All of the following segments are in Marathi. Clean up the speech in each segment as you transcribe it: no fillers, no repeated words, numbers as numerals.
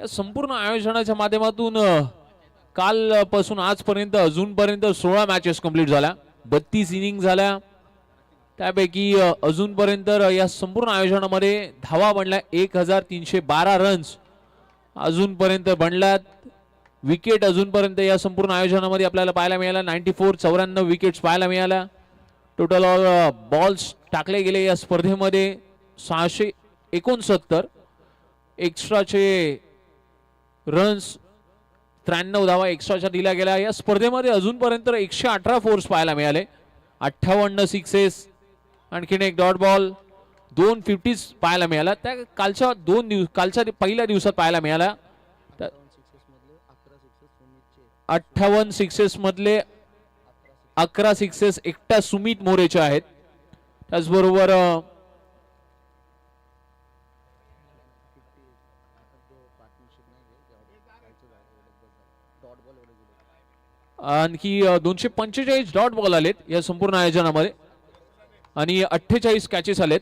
या संपूर्ण आयोजनाच्या माध्यमातून कालपासून आजपर्यंत अजूनपर्यंत 16 मॅचेस कंप्लीट झाल्या, 32 इनिंग झाल्या. त्यापैकी अजूनपर्यंत या संपूर्ण आयोजनामध्ये धावा बनल्या 1312 रन्स अजूनपर्यंत बनल्यात. विकेट अजूनपर्यंत या संपूर्ण आयोजनामध्ये आपल्याला पाहायला मिळाला 94 विकेट्स पाहायला मिळाल्या. टोटल बॉल्स टाकले गेले या स्पर्धेमध्ये 669. एक्स्ट्राचे रन्स 93 धावा एक्स्ट्राच्या दिल्या गेल्या. या स्पर्धेमध्ये अजूनपर्यंत 118 फोर्स पाहायला मिळाले, 58 सिक्सेस, आणखीन एक डॉट बॉल, 2 50s पाहायला मिळाला. त्या कालच्या पहिल्या दिवसात पाहायला मिळाला. 58 सिक्सेस मधले 11 सिक्सेस एकट्या सुमित मोरेचे आहेत. त्याचबरोबर आणखी 245 डॉट बॉल आलेत या संपूर्ण आयोजनामध्ये आणि 48 कॅचेस आलेत.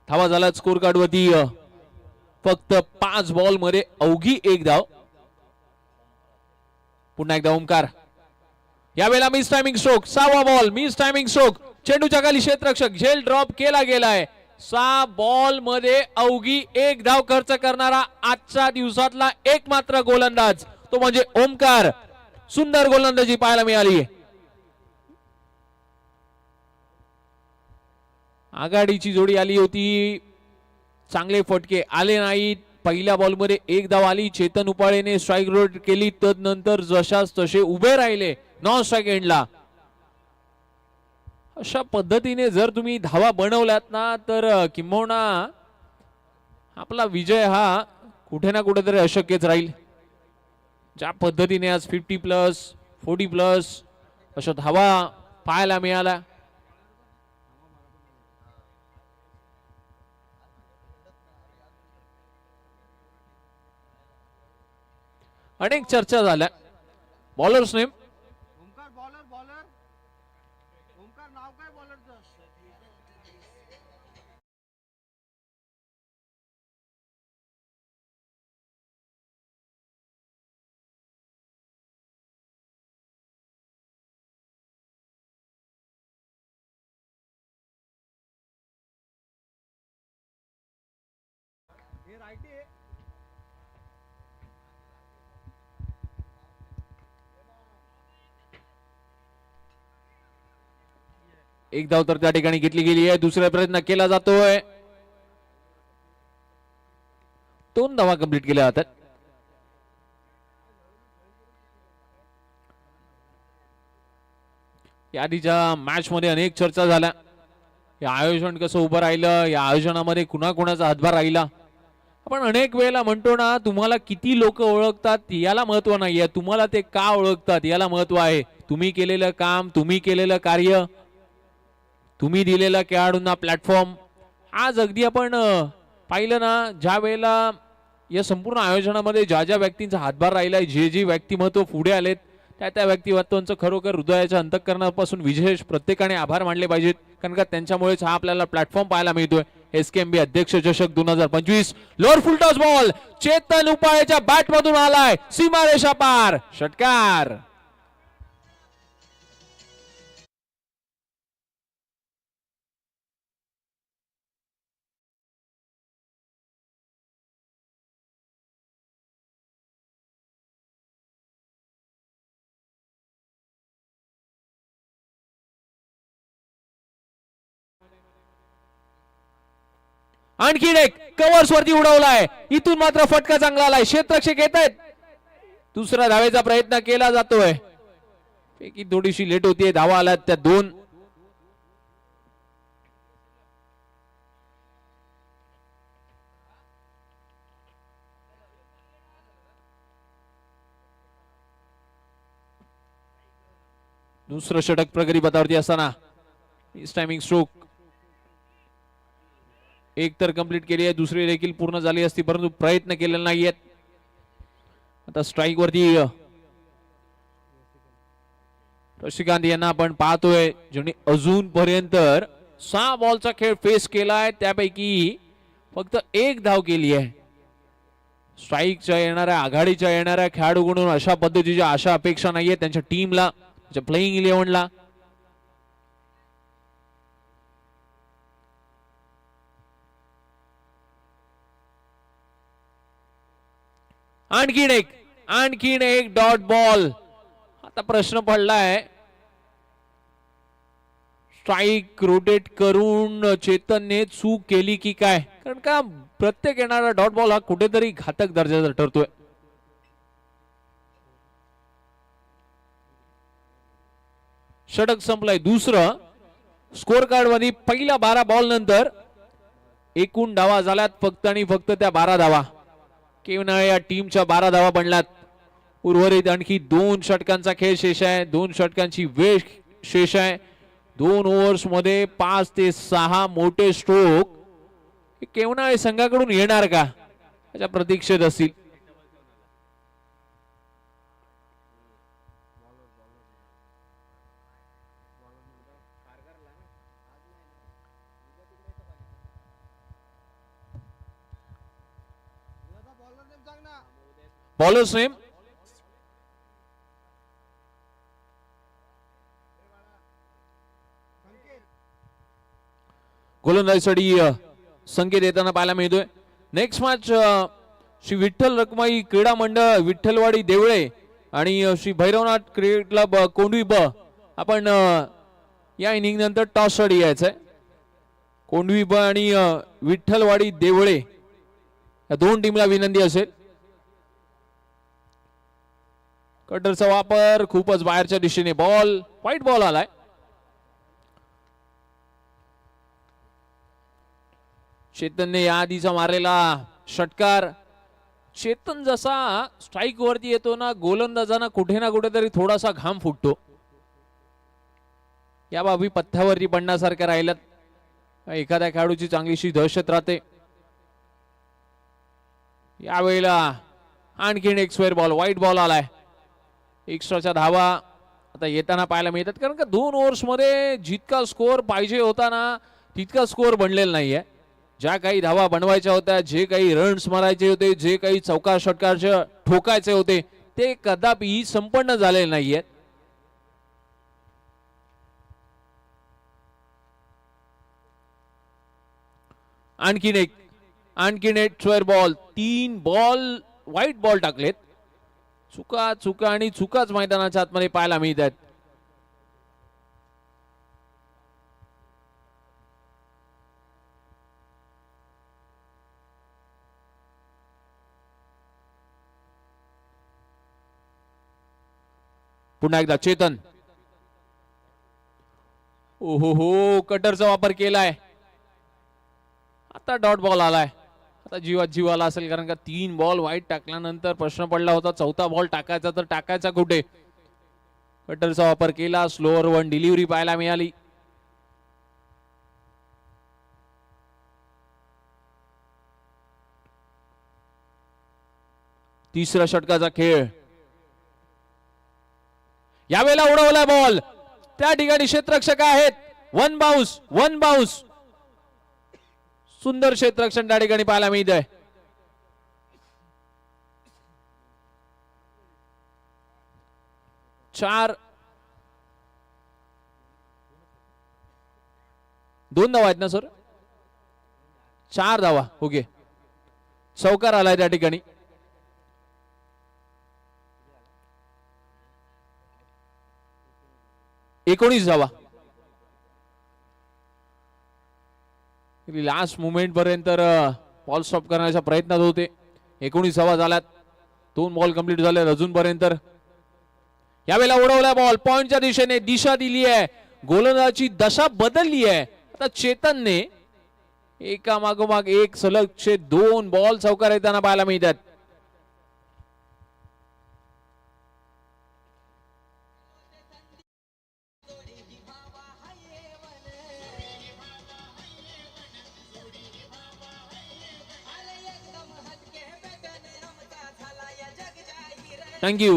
धावा झाला स्कोर कार्ड वरती फक्त 5 बॉल मध्ये अवघी 1 धाव. पुन्हा एकदा ओमकार, यावेळेला मिस टायमिंग स्ट्रोक, 6वा बॉल मिस टायमिंग स्ट्रोक. चेंडूच्या खाली क्षेत्ररक्षक झेल ड्रॉप केला गेलाय. 6 बॉल मध्ये अवघी 1 धाव खर्च करणारा आजच्या दिवसातला एकमात्र गोलंदाज तो म्हणजे ओमकार. सुंदर गोलंदाजी पाहायला मिळाली. आघाडीची जोडी आली होती, चांगले फटके आले नाहीत. पहिल्या बॉलमध्ये 1 धाव आली. चेतन उपाळेने स्ट्राईक रोड केली, तदनंतर जशाच तसे उभे राहिले नॉन स्ट्राईक एंडला. अशा पद्धतीने जर तुम्ही धावा बनवल्यात ना तर किंबहुना आपला विजय हा कुठे ना कुठेतरी अशक्यच राहील. ज्या पद्धतीने आज 50+ 40+ अशा धावा पाहायला मिळाल्या. अनेक चर्चा झाल्या. Bowlers name Omkar bowler bowler Omkar नाव काय बॉलरचं? हे राईटी आहे. एक धाव तर त्या ठिकाणी घेतली गेली आहे. दुसरा प्रयत्न केला जातोय. 2 धावा कंप्लीट केल्या जातात. याआधीच्या मॅच मध्ये अनेक चर्चा झाल्या. हे आयोजन कसं उभं राहिलं, या आयोजनामध्ये कुणाकुणाचा हातभार राहिला. आपण अनेक वेळेला म्हणतो ना, तुम्हाला किती लोक ओळखतात याला महत्व नाहीये, तुम्हाला ते का ओळखतात याला महत्व आहे. तुम्ही केलेलं काम, तुम्ही केलेलं कार्य, तुम्ही दिलेला खेळाडूंना प्लॅटफॉर्म. आज अगदी आपण पाहिलं ना, ज्या वेळेला या संपूर्ण आयोजनामध्ये ज्या ज्या व्यक्तींचा हातभार राहिलाय, जे जे व्यक्तिमत्व पुढे आलेत, त्या व्यक्तिमत्वांचं खरोखर हृदयाच्या अंतःकरणापासून विशेष प्रत्येकाने आभार मानले पाहिजेत. कारण का त्यांच्यामुळेच हा आपल्याला प्लॅटफॉर्म पाहायला मिळतोय. SKMB अध्यक्ष चषक 2025. Lower full toss ball Chetan उपाळेच्या बॅट मधून आलाय, सीमारेषा पार, षटकार. आणखीन एक कव्हर्स वरती उडवलाय. इथून मात्र फटका चांगला आलाय. क्षेत्ररक्षक येत आहेत. दुसरा धावेचा प्रयत्न केला जातोय. पैकी थोडीशी लेट होतीये. धावा आल्यात त्या 2. दुसरं षटक प्रगती पथावरती असताना टायमिंग स्ट्रोक एक तर कंप्लीट केली आहे, दुसरी देखील पूर्ण झाली असती परंतु प्रयत्न केलेला नाहीयेत. आता स्ट्राइक वरती शशिकांत यांना आपण पाहतोय ज्यांनी अजूनपर्यंत 6 बॉलचा खेळ फेस केलाय, त्यापैकी फक्त 1 धाव केली आहे. स्ट्राईकच्या येणाऱ्या आघाडीच्या येणाऱ्या खेळाडूकडून अशा पद्धतीच्या आशा अपेक्षा नाहीये त्यांच्या टीमला, त्यांच्या प्लेइंग 11ला. आणखीन एक डॉट बॉल. आता प्रश्न पडलाय स्ट्राईक रोटेट करून चेतनने चूक केली की काय, कारण का प्रत्येक येणारा डॉट बॉल हा कुठेतरी घातक दर्जाचा ठरतोय. षटक संपलाय दुसरं. स्कोर कार्ड मध्ये पहिल्या 12 बॉल नंतर एकूण धावा झाल्यात फक्त आणि फक्त त्या 12 धावा. केवळ या टीमच्या 12 धावा बनल्यात. उर्वरित आणखी 2 षटकांचा खेळ शेष आहे, 2 षटकांची वेळ शेष आहे. 2 ओव्हर्स मध्ये 5 ते 6 मोठे स्ट्रोक केवळ संघाकडून येणार का त्याच्या प्रतीक्षेत असतील. बॉलर्स नेम गोलंदाजीसाठी संकेत येताना पाहायला मिळतोय. नेक्स्ट मॅच श्री विठ्ठल रखमाई क्रीडा मंडळ विठ्ठलवाडी देवळे आणि श्री भैरवनाथ क्रिकेट क्लब कोंडवी ब आपण या इनिंग नंतर टॉस साठी यायचंय. कोंडवी ब आणि विठ्ठलवाडी देवळे या 2 टीमला विनंती असेल. कटरचा वापर खूपच बाहेरच्या दिशेने. बॉल व्हाईट बॉल आलाय. चेतनने या आधीचा मारलेला षटकार. चेतन जसा स्ट्राईक वरती येतो ना, गोलंदाजांना कुठे ना कुठेतरी थोडासा घाम फुटतो. या बाबी पथ्यावरती पडण्यासारख्या राहिल्यात. एखाद्या खेळाडूची चांगलीशी दहशत राहते. यावेळेला आणखीन एक स्क्वेअर बॉल, व्हाईट बॉल आलाय. एक्स्ट्राच्या धावा आता येताना पाहायला मिळतात, कारण का 2 ओव्हर्स मध्ये जितका स्कोअर पाहिजे होता ना तितका स्कोअर बनलेला नाहीये. ज्या काही धावा बनवायच्या होत्या, जे काही रन्स मारायचे होते, जे काही चौकार षटकारचे ठोकायचे होते, ते कदापि संपन्न झालेले नाहीये. आणखीन एक square ball. 3 ball white ball टाकलेत. चुका आणि चुकाच मैदानाच्या आतमध्ये पाहायला मिळतात. पुन्हा एकदा चेतन. ओहो, कटरचा वापर केलाय. आता डॉट बॉल आलाय. आता जीवात जीव आला असेल, कारण का 3 बॉल वाईट टाकल्यानंतर प्रश्न पडला होता 4था बॉल टाकायचा तर टाकायचा कुठे. कटरचा वापर केला. स्लोअर 1 डिलिव्हरी पाहायला मिळाली. तिसरा षटकाचा खेळ. यावेळेला उडवला बॉल. त्या ठिकाणी क्षेत्ररक्षक आहेत. 1 बाउन्स. सुंदर क्षेत्ररक्षण त्या ठिकाणी पाहायला मिळत आहे. चार 2 धावा आहेत ना सर? 4 धावा. ओके, चौकार आलाय त्या ठिकाणी. एकोणीस धावा. लास्ट मुमेंट पर्यंत बॉल स्टॉप करण्याच्या प्रयत्नात होते. 19 धावा झाल्यात. 2 बॉल कंप्लीट झाले अजूनपर्यंत. यावेळेला उडवला बॉल. पॉइंटच्या दिशेने दिशा दिली आहे. गोलंदाजाची दशा बदलली आहे. आता चेतनने एका मागोमाग एक सलगचे 2 बॉल चौकार येताना पाहायला मिळतात. थँक्यू.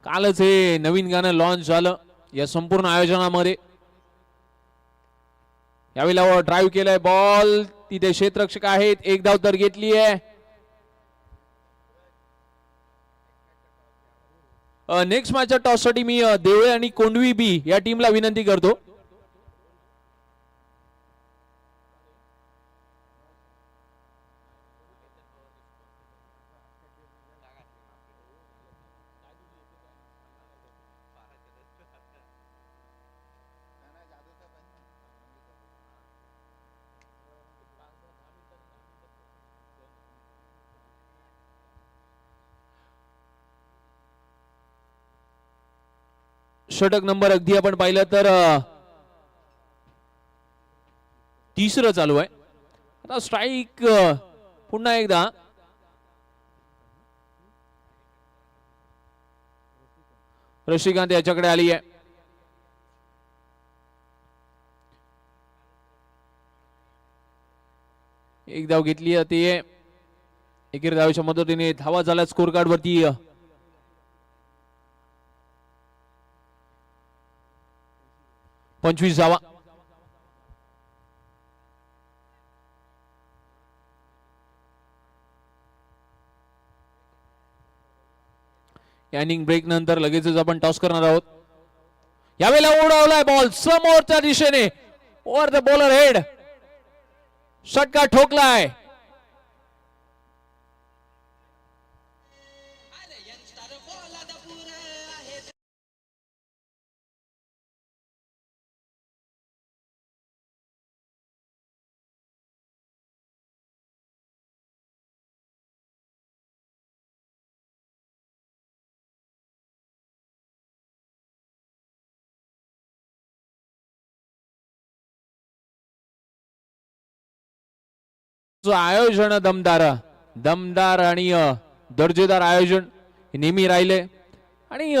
कालच हे नवीन गाणं लॉन्च झालं या संपूर्ण आयोजनामध्ये. यावेळेला ड्राईव्ह केलाय बॉल, तिथे क्षेत्ररक्षक आहेत, एक धाव तर घेतली आहे. नेक्स्ट मॅचच्या टॉस साठी मी देवळे आणि कोंडवी बी या टीमला विनंती करतो. षटक नंबर अगदी आपण पाहिलं तर तिसरं चालू आहे. आता स्ट्राईक पुन्हा एकदा रशिकांत याच्याकडे आली आहे. एक धाव घेतली जाते. एकेरी धावेच्या मदतीने धावा झाला स्कोर कार्ड वरती 25 धावा. या इनिंग ब्रेक नंतर लगेचच आपण टॉस करणार आहोत. यावेळेला उडवलाय बॉल समोरच्या दिशेने ओव्हर द बॉलर हेड, षटकार ठोकलाय. आयोजन दमदार आणि दर्जेदार आयोजन नेहमी राहिले. आणि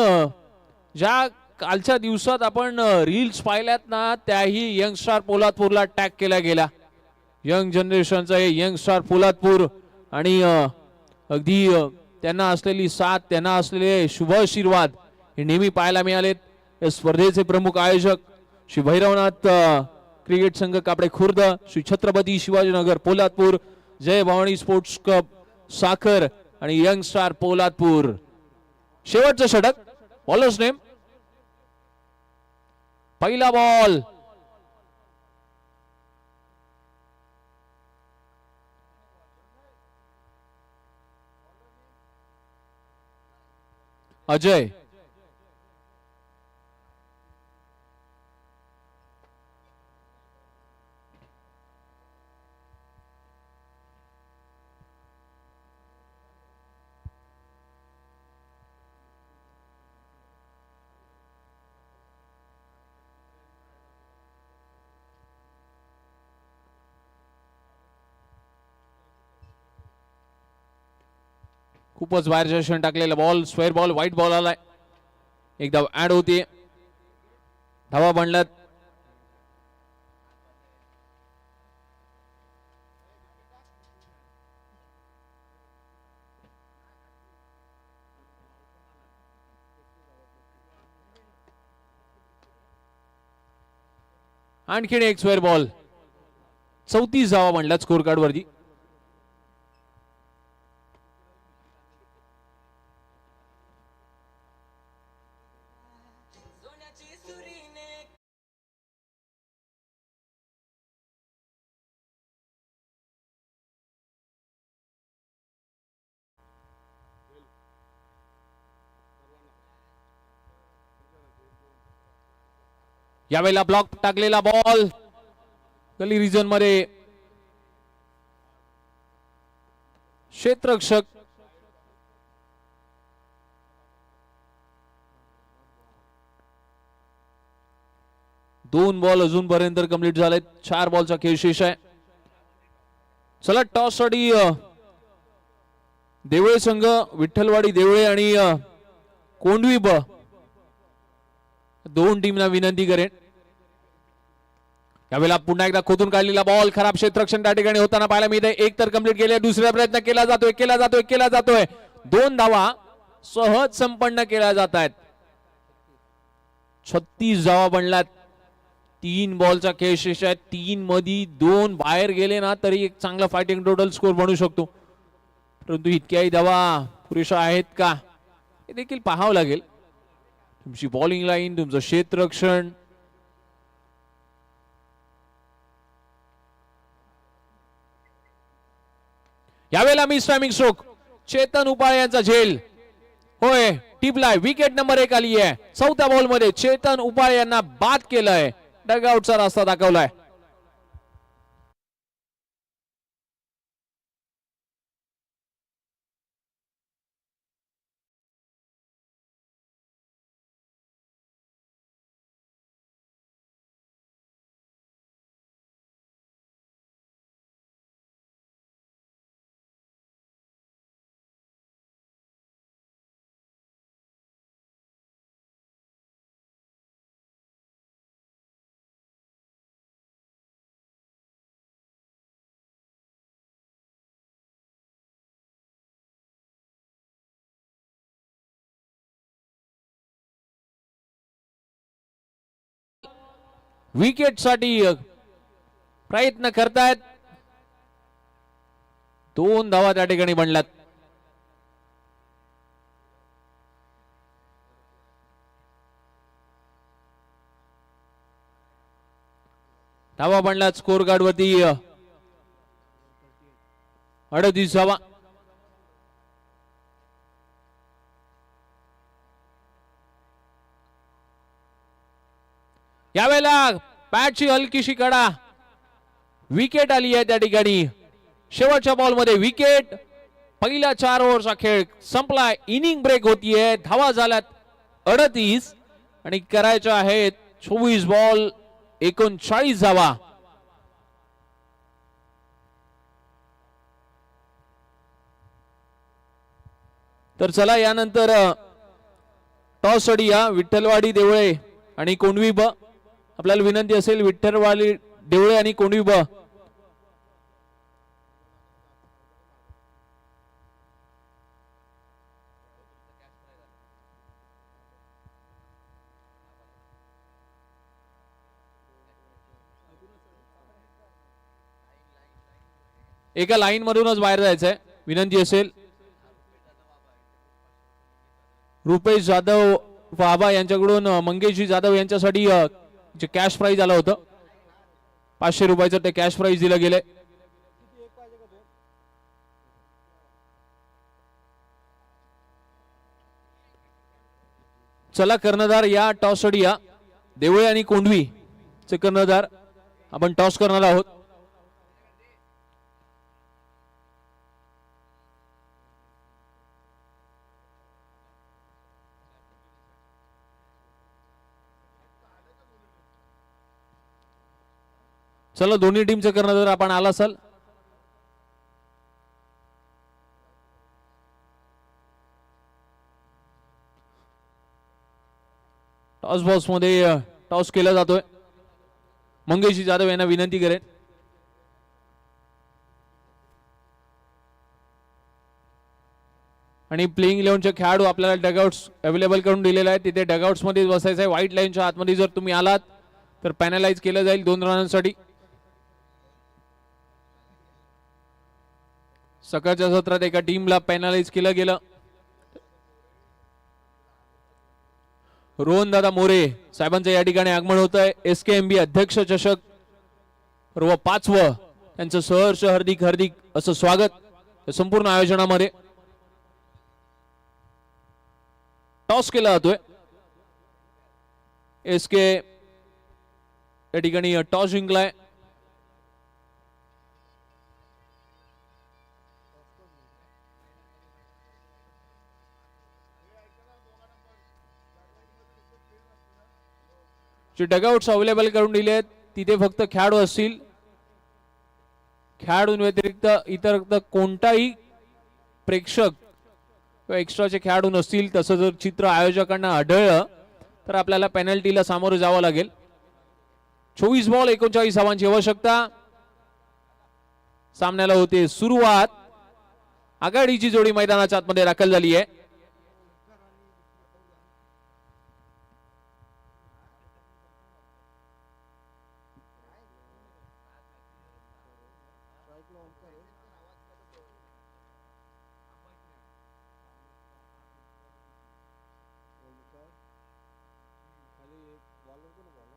ज्या कालच्या दिवसात आपण रील्स पाहिल्यात ना, त्याही यंग स्टार पोलादपूरला टॅग केल्या गेल्या. यंग जनरेशनचं हे यंग स्टार पोलादपूर आणि अगदी त्यांना असलेली साथ, त्यांना असलेले शुभ आशीर्वाद हे नेहमी पाहायला मिळालेत. या स्पर्धेचे प्रमुख आयोजक श्री भैरवनाथ क्रिकेट संघ कापडे खुर्द, श्री छत्रपती शिवाजीनगर पोलादपूर, जय भवानी स्पोर्ट्स क्लब साखर आणि यंग स्टार पोलादपूर. शेवटचं षटक, बॉलर्स नेम, पहिला बॉल, अजय. खूपच बाहेरच्या क्षण टाकलेला ball, square ball, white ball आलाय. एक धाव ऍड होते, धावा बनल्यात. आणखीन एक स्क्वेअर बॉल, 34 धावा बनल्यात स्कोर कार्ड वरती. यावेळेला ब्लॉक टाकलेला बॉल गली रिजन मध्ये, क्षेत्ररक्षक दोन बॉल अजूनपर्यंत कंप्लीट झालेत. 4 बॉलचा खेळ शेष आहे. चला टॉस साठी देवळे संघ, विठ्ठलवाडी देवळे आणि कोंडवी ब दोन टीमना विनंती करेन. यावेळेला पुन्हा एकदा खोदून काढलेला बॉल, खराब क्षेत्ररक्षण त्या ठिकाणी होताना पाहायला मिळते. एक तर कंप्लीट केले, दुसरा प्रयत्न केला जातोय. 2 धावा सहज संपन्न केल्या जात आहेत. 36 धावा बनल्यात. 3 बॉलचा खेळ शेष आहे. 3 मध्ये 2 बाहेर गेले ना तरी एक चांगला फायटिंग टोटल स्कोर बनू शकतो. परंतु इतक्याही धावा पुरेशा आहेत का हे देखील पाहावं लागेल. तुमची बॉलिंग लाईन, तुमचं क्षेत्ररक्षण, यावेळेला मिस टायमिंग स्ट्रोक चेतन उपाळे यांचा झेल. होय, टिपलाय. विकेट नंबर 1 आली आहे. 4थ्या बॉल मध्ये चेतन उपाळे यांना बाद केलंय. डगआउटचा रस्ता दाखवलाय. विकेट साठी प्रयत्न करतायत. 2 धावा त्या ठिकाणी बनल्यात. धावा बनल्यात स्कोर कार्ड वरती 38 धावा. यावेळेला बॅटची हलकीशी कडा. विकेट आली आहे त्या ठिकाणी. शेवटच्या बॉल मध्ये विकेट. पहिल्या 4 ओव्हरचा खेळ संपलाय. इनिंग ब्रेक होतीये. धावा झाल्यात 38 आणि करायच्या आहेत 24 बॉल 39 धावा. तर चला यानंतर टॉस अडीया विठ्ठलवाडी देवळे आणि कोंडवी ब. आपल्याला विनंती असेल विठ्ठलवाडी देवळे आणि कोंडवी ब एका लाईन मधूनच बाहेर जायचंय. विनंती असेल. रुपेश जाधव बाबा यांच्याकडून मंगेशजी जाधव यांच्यासाठी जे कॅश प्राइज आलं होतं 500 रुपयाचं ते कॅश प्राइज दिलं गेलंय. चला कर्णधार या टॉस साठी या. देवळे आणि कोंडवी चे कर्णधार आपण टॉस करणार आहोत. चला दोन्ही टीमचे कर्णधार आपण आला असाल. टॉस बॉक्स मध्ये टॉस केला जातोय. मंगेशजी जाधव यांना विनंती करेन. आणि प्लेइंग 11चे खेळाडू आपल्याला डगआउट्स अवेलेबल करून दिलेले आहेत. तिथे डगआउट्स मध्ये बसायचं आहे. व्हाईट लाईनच्या आतमध्ये जर तुम्ही आलात तर पॅनलाइज केलं जाईल 2 रनांसाठी. सकाळच्या सत्रात एका टीमला पॅनलाइज केलं गेलं. रोहन दादा मोरे साहेबांचं या ठिकाणी आगमन होत आहे. SKMB अध्यक्ष चषक व 5वं त्यांचं सहर्ष हार्दिक हार्दिक असं स्वागत संपूर्ण आयोजनामध्ये. टॉस केला जातोय. SK या ठिकाणी टॉस जिंकलाय. जे डगआउट्स अवेलेबल करून दिले आहेत तिथे फक्त खेळाडू असतील. खेळाडूं व्यतिरिक्त इतर कोणताही प्रेक्षक किंवा एक्स्ट्राचे खेळाडू नसतील. तसं जर चित्र आयोजकांना आढळलं तर आपल्याला पेनल्टीला सामोरं जावं लागेल. 24 बॉल 39 धावांची आवश्यकता. सामन्याला होते सुरुवात. आघाडीची जोडी मैदानाच्या आतमध्ये दाखल झाली आहे. ओमकार खाली बॉलर कोण बॉलर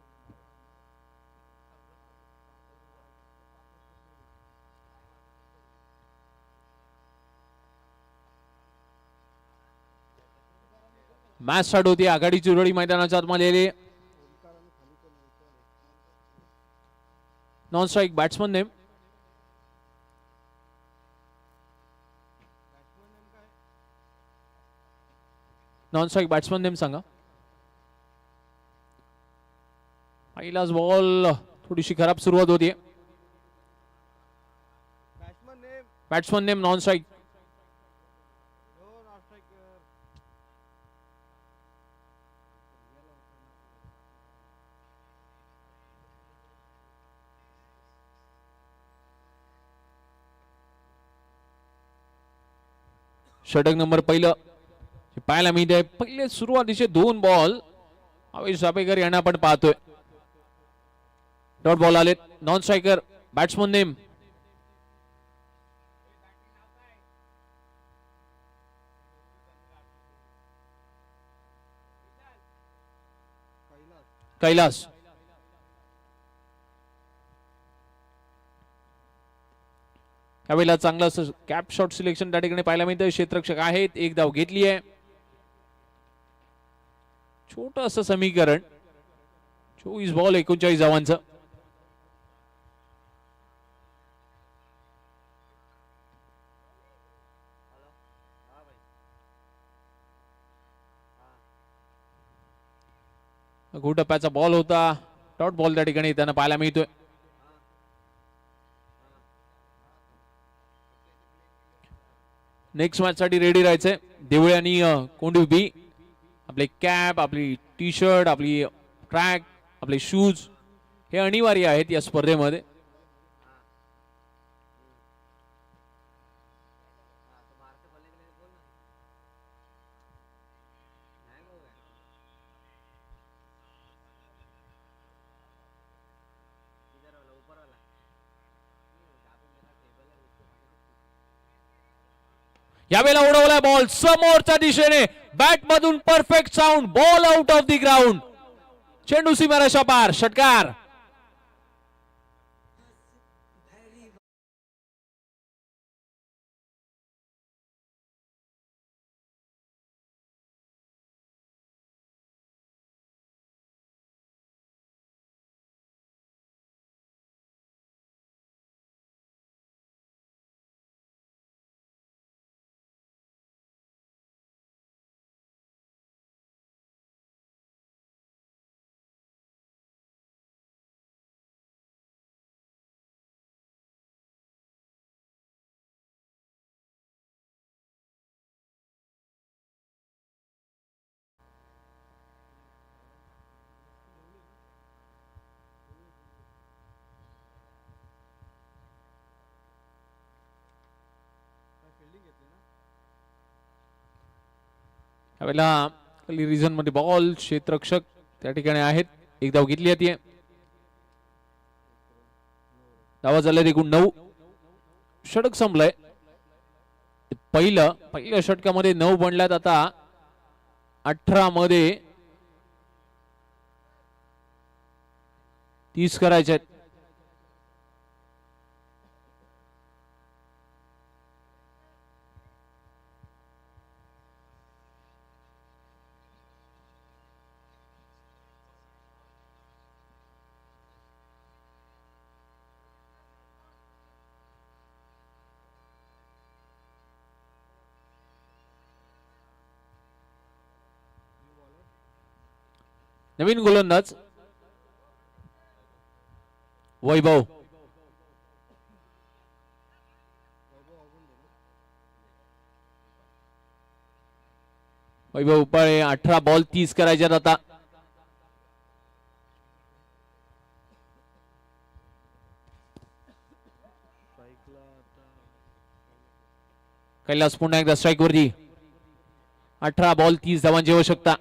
मॅच स्टार्ट होती. आघाडीची उरळी मैदानाच्या आतमध्ये आलेली. ओमकार आणि खाली कोण आहे? Non strike batsman name. Batsman name काय? नॉन स्ट्राईक बॅट्समन नेम सांगा. पहिलाच बॉल थोडीशी खराब सुरुवात होती. Batsman name batsman name non strike. हो नॉन स्ट्रायकर. षटक नंबर पहिलं पाहायला मिळते. पहिले सुरुवातीचे 2 बॉल आवेश जापेकर यांना आपण पाहतोय. डॉट बॉल आलेत. Non striker batsman name. Kailas Kailas. त्यावेळेला चांगलं असं कॅप शॉट सिलेक्शन त्या ठिकाणी पाहायला मिळतं. क्षेत्ररक्षक आहेत. एक धाव घेतली आहे. छोट असं समीकरण. 24 बॉल 39 धावांचं. टप्प्याचा बॉल होता. डॉट बॉल त्या ठिकाणी त्यांना पाहायला मिळतोय. नेक्स्ट मॅच साठी रेडी राहायचंय. देवळे आणि कोंडवी बी. आपले कॅप, आपली टी शर्ट, आपली ट्रॅक, आपले शूज हे अनिवार्य आहेत या स्पर्धेमध्ये. यावेळेला उडवलाय बॉल समोरच्या दिशेने. बॅट मधून perfect sound. Ball out of the ground. चेंडू सीमारेषा पार. षटकार. फिल्डिंग घेतली ना. यावेळेला रिझन मध्ये बॉल. क्षेत्ररक्षक त्या ठिकाणी आहेत. एक धाव घेतली आहे. धावा झाल्या एकूण 9. षटक संपलंय. पहिल्या षटकामध्ये 9 बनल्यात. आता 18 मध्ये 30 करायचे आहेत. नवीन गोलंदाज वैभव. वैभव उपाळे. 18 बॉल 30 करायच्यात आता. कैलास पुन्हा एकदा स्ट्राईक वरती. 18 बॉल 30 धावांची आवश्यकता.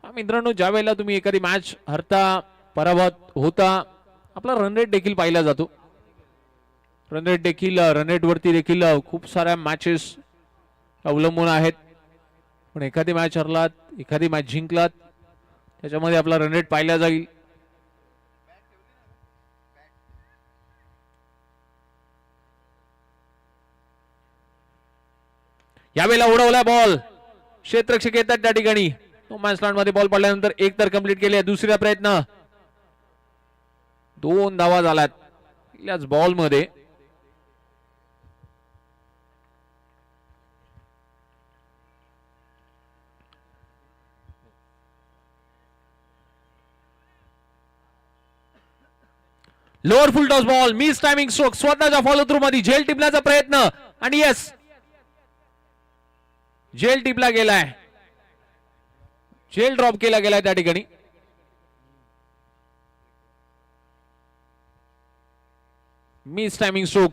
मित्रांनो, ज्या वेळेला तुम्ही एखादी मॅच हरता, पराभूत होता, आपला रन रेट देखील पाहिला जातो. रनरेट वरती देखील खूप साऱ्या मॅचेस अवलंबून आहेत. पण एखादी मॅच हरलात, एखादी मॅच जिंकलात, त्याच्यामध्ये आपला रनरेट पाहिला जाईल. यावेळेला उडवला बॉल, क्षेत्ररक्षक येतात त्या ठिकाणी. नो मॅन्स लँड मध्ये बॉल पडल्यानंतर एक तर कंप्लीट केली. दुसरा प्रयत्न, 2 धावा झाल्यात पहिल्याच बॉल मध्ये. Lower full toss ball, miss timing stroke, स्वतःच्या फॉलो थ्रू मध्ये झेल टिपण्याचा प्रयत्न आणि यस, झेल टिपला गेलाय, झेल ड्रॉप केला गेलाय त्या ठिकाणी. Miss timing stroke.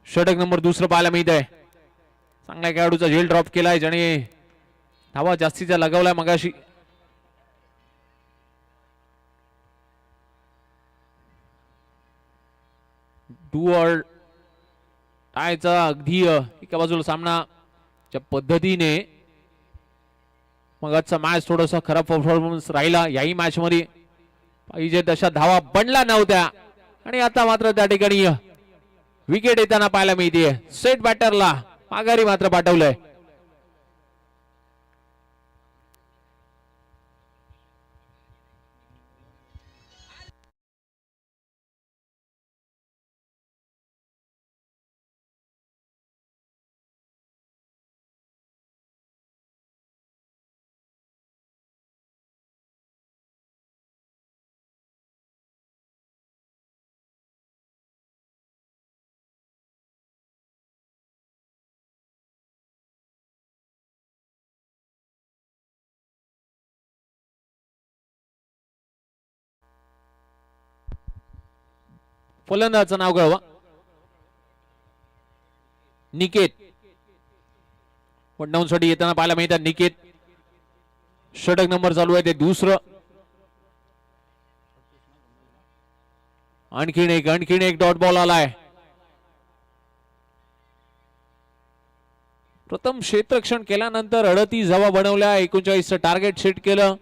षटक नंबर दुसरं पाहायला मिळत आहे. चांगल्या खेळाडूचा झेल ड्रॉप केलाय, ज्याने धावा जास्तीचा लगावलाय मगाशी. डू ऑर टायचा अगदी एका बाजूला सामनाच्या पद्धतीने मग आजचा मॅच थोडासा खराब परफॉर्मन्स राहिला. याही मॅच मध्ये पाहिजे तशा धावा बनल्या नव्हत्या आणि आता मात्र त्या ठिकाणी विकेट येताना पाहायला मिळते. सेट बॅटरला माघारी मात्र पाठवलंय. फलंदाजाचं नाव कळवा. निकेत साठी येताना पाहायला मिळतात. निकेत, षटक नंबर चालू आहे ते दुसरं. आणखीन एक डॉट बॉल आलाय. प्रथम क्षेत्ररक्षण केल्यानंतर 38 धावा बनवल्या, 39 टार्गेट सेट केलं.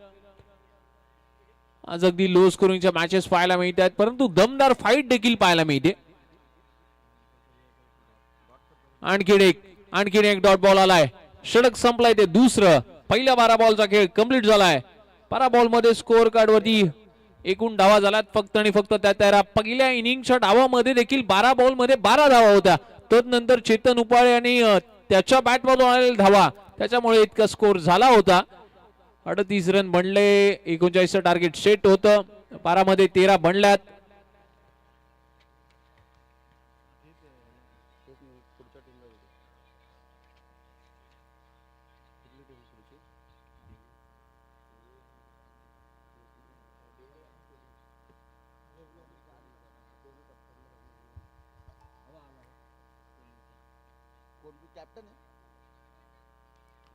आज अगदी लो स्कोरिंगच्या मॅचेस पाहायला मिळतात, परंतु दमदार फाईट देखील पाहायला मिळते. आणखीन एक डॉट बॉल आलाय. षटक संपलाय ते दुसरं. पहिल्या 12 बॉलचा खेळ कंप्लीट झालाय. 12 बॉल मध्ये स्कोअर कार्ड वरती एकूण धावा झाल्यात फक्त आणि फक्त त्या 13. पहिल्या इनिंगच्या डावामध्ये देखील 12 बॉल मध्ये 12 धावा होत्या. तदनंतर चेतन उपाळे आणि त्याच्या बॅटमधून आलेल्या धावा, त्याच्यामुळे इतका स्कोअर झाला होता. 38 रन बनले, 39 टार्गेट सेट होतं. 12 मध्ये 13 बनल्यात.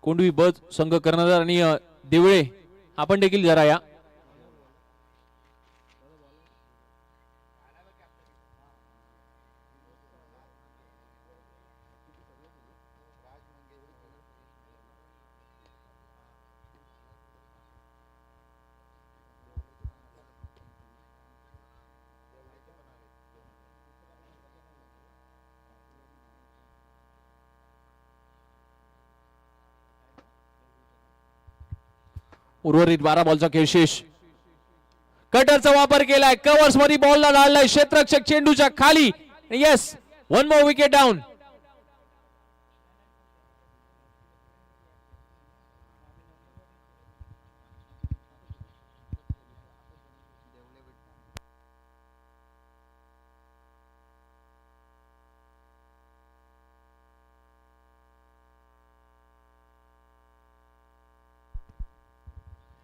कोंडवी बज संघ कर्णधार आणि देवळे आपण देखील जरा या. उर्वरित 12 बॉलचा खेळ शेष. कटरचा वापर केलाय, कव्हर्स मध्ये बॉलला डाळलाय, क्षेत्ररक्षक चेंडूच्या खाली. Yes, 1 more wicket down.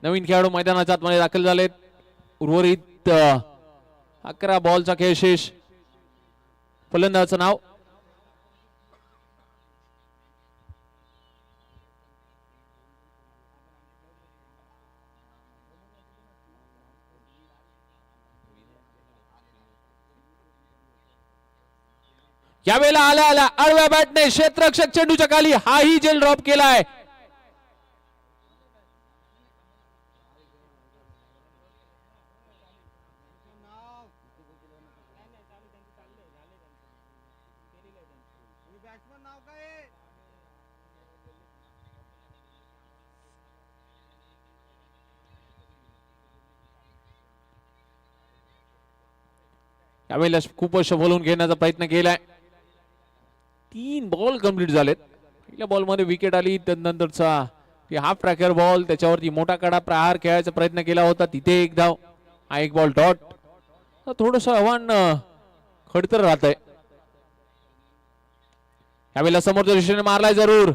नवीन खेळाडू मैदानाच्या आतमध्ये दाखल झालेत. उर्वरित 11 बॉलचा खेळ शेष. फलंदाजाचं नाव यावेळेला आल्या आल्या आडव्या बॅटने क्षेत्ररक्षक चेंडूच्या खाली हाही झेल ड्रॉप केलाय. बॅट्समन नाव काय आहे? यावेळेला खूपच शफलून घेण्याचा प्रयत्न केलाय. 3 बॉल कंप्लीट झालेत. पहिल्या बॉल मध्ये विकेट आली, त्यानंतरचा हाफ ट्रॅकर बॉल, त्याच्यावरती मोठा कडा प्रहार खेळायचा प्रयत्न केला होता, तिथे एक धाव, हा एक बॉल डॉट. थोडस आव्हान खडतर राहत आहे. यावेळेला समोरच्या दिशेने मारलाय जरूर,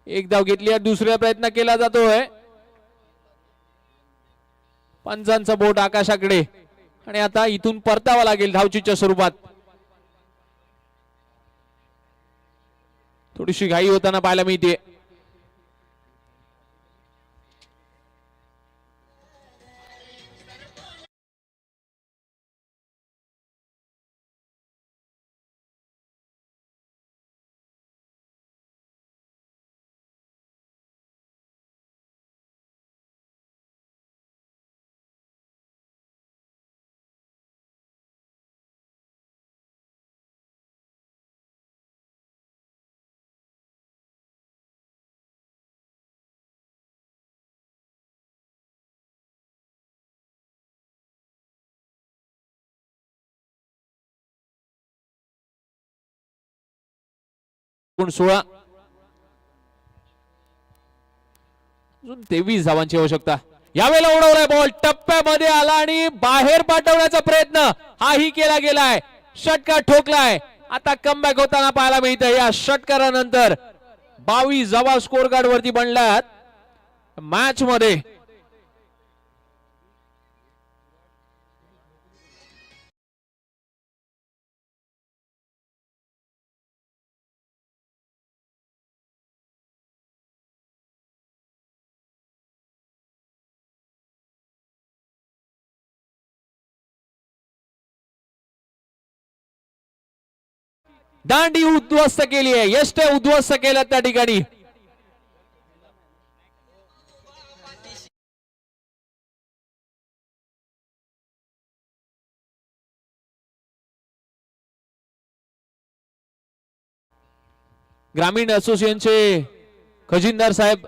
एक धाव घेतली आहे. दुसरा प्रयत्न केला जातोय. पंचांचा बोट आकाशाकडे आणि आता इथून परतावा लागेल धावचीच्या स्वरूपात. थोडीशी घाई होताना पाहायला मिळते. एकूण 16, अजून 23 धावांची आवश्यकता. यावेळेला उडवलाय बॉल, टप्प्यामध्ये आला आणि बाहेर पाठवण्याचा प्रयत्न हाही केला गेलाय. षटकार ठोकलाय. आता कमबॅक होताना पाहायला मिळतं. या षटकारानंतर 22 धावा स्कोर कार्ड वरती बनल्यात मॅच मध्ये. दांडी उद्ध्वस्त केली आहे, यष्टे उद्ध्वस्त केल्या त्या ठिकाणी. ग्रामीण असोसिएशनचे खजिनदार साहेब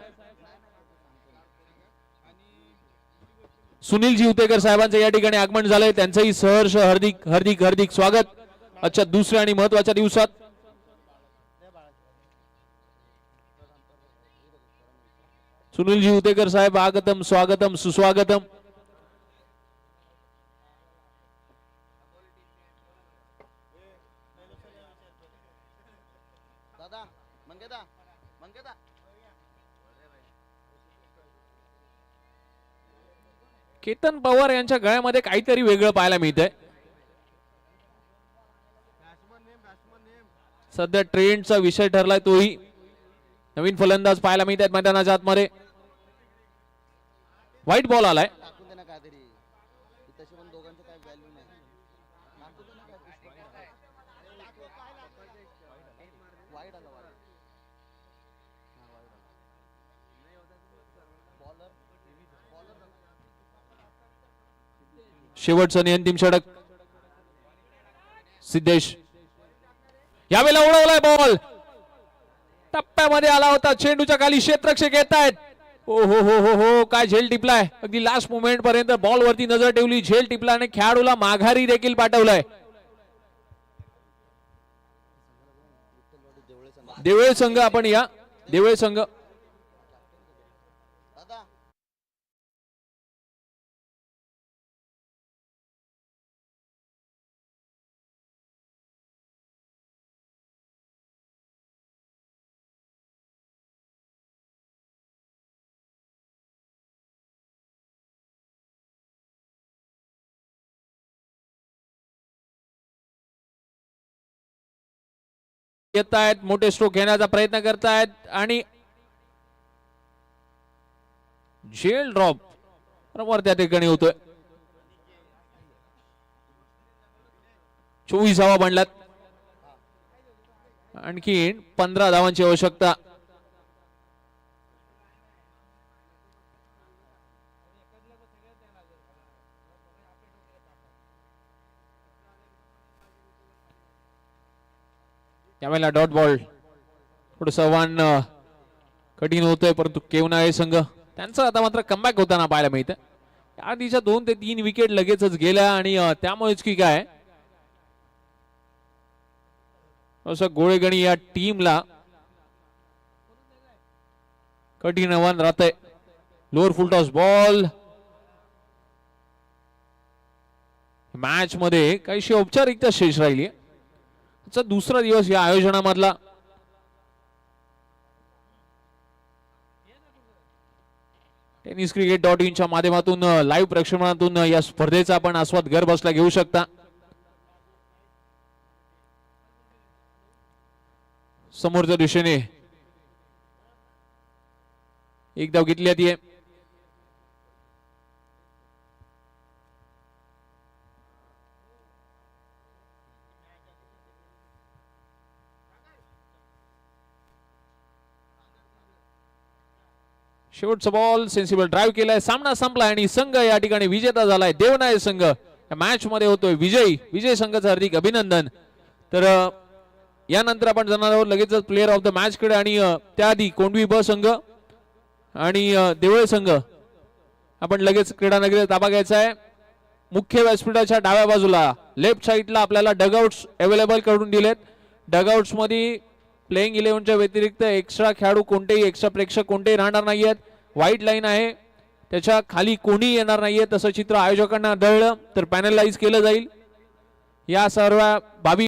सुनीलजी उतेकर साहेबांचं या ठिकाणी आगमन झालंय. त्यांचंही सहर्ष हार्दिक हार्दिक हार्दिक स्वागत आजच्या दुसऱ्या आणि महत्वाच्या दिवसात. सुनीलजी उतेकर साहेब, आगतम स्वागतम सुस्वागतम. दादा मंगेदा मंगेदा केतन पवार यांच्या गळ्यामध्ये काहीतरी वेगळं पाहायला मिळतंय. सध्या ट्रेंडचा विषय ठरलाय तोही. नवीन फलंदाज पाहायला मिळतात मैदानाच्या आतमध्ये. व्हाईट बॉल आलाय. टाकून दे ना काहीतरी, तशी पण दोघांचं काय व्हॅल्यू नाही. टाकून दे ना काहीतरी. वाईड आला वाईड. बॉलर बॉलर शेवटचं आणि अंतिम षटक. सिद्धेश यावेळेला उडवलाय बॉल, टप्प्यामध्ये आला होता. चेंडूच्या खाली क्षेत्ररक्षक येत आहेत. ओ हो हो हो हो, काय झेल टिपलाय. अगदी लास्ट मोमेंट पर्यंत बॉल वरती नजर ठेवली, झेल टिपला आणि खेळाडूला माघारी देखील पाठवलाय. देवळे संघ आपण या. देवळे संघ येत आहेत, मोठे स्ट्रोक घेण्याचा प्रयत्न करतायत आणि झेल ड्रॉप बरोबर त्या ठिकाणी होतोय. 24 धावा बनल्यात. आणखी 15 धावांची आवश्यकता. त्यावेळेला डॉट बॉल थोडंसं आव्हान कठीण होतंय, परंतु केवनाळे संघ त्यांचं आता मात्र कमबॅक होताना पाहायला मिळतं. आधीच्या 2 ते 3 विकेट लगेचच गेल्या आणि त्यामुळेच की काय असं गोळेगणी या टीमला कठीण आव्हान राहतंय. Lower full toss ball. Match मध्ये काहीशी औपचारिकता शेष राहिली. दुसरा दिवस या आयोजनामधला. टेनिस क्रिकेट.inच्या माध्यमातून लाईव्ह प्रक्षेपणातून या स्पर्धेचा आपण आस्वाद घर बसला घेऊ शकता. समोरच्या दिशेने एक धाव घेतली आहे. शेवटचा बॉल सेन्सिबल ड्राईव्ह केलाय. सामना संपलाय आणि संघ या ठिकाणी विजेता झालाय. देवनाय संघ या मॅच मध्ये होतोय विजयी. विजय संघाचं हार्दिक अभिनंदन. तर यानंतर आपण जाणार आहोत लगेचच प्लेअर ऑफ द मॅच कडे आणि त्याआधी कोंडवी ब संघ आणि देवळे संघ आपण लगेच क्रीडा नगरीत ताबा घ्यायचा आहे. मुख्य व्यासपीठाच्या डाव्या बाजूला लेफ्ट साइडला आपल्याला डगआउट्स अवेलेबल करून दिलेत. डगआउट्स मध्ये प्लेइंग 11च्या व्यतिरिक्त एक्स्ट्रा खेळाडू कोणतेही एक्स्ट्रा प्रेक्षक कोणतेही राहणार नाहीयेत. व्हाईट लाईन आहे, त्याच्या खाली कोणी येणार नाहीये तसं चित्र आयोजकांना आढळलं तर पॅनलाइज केलं जाईल. या सर्व बाबी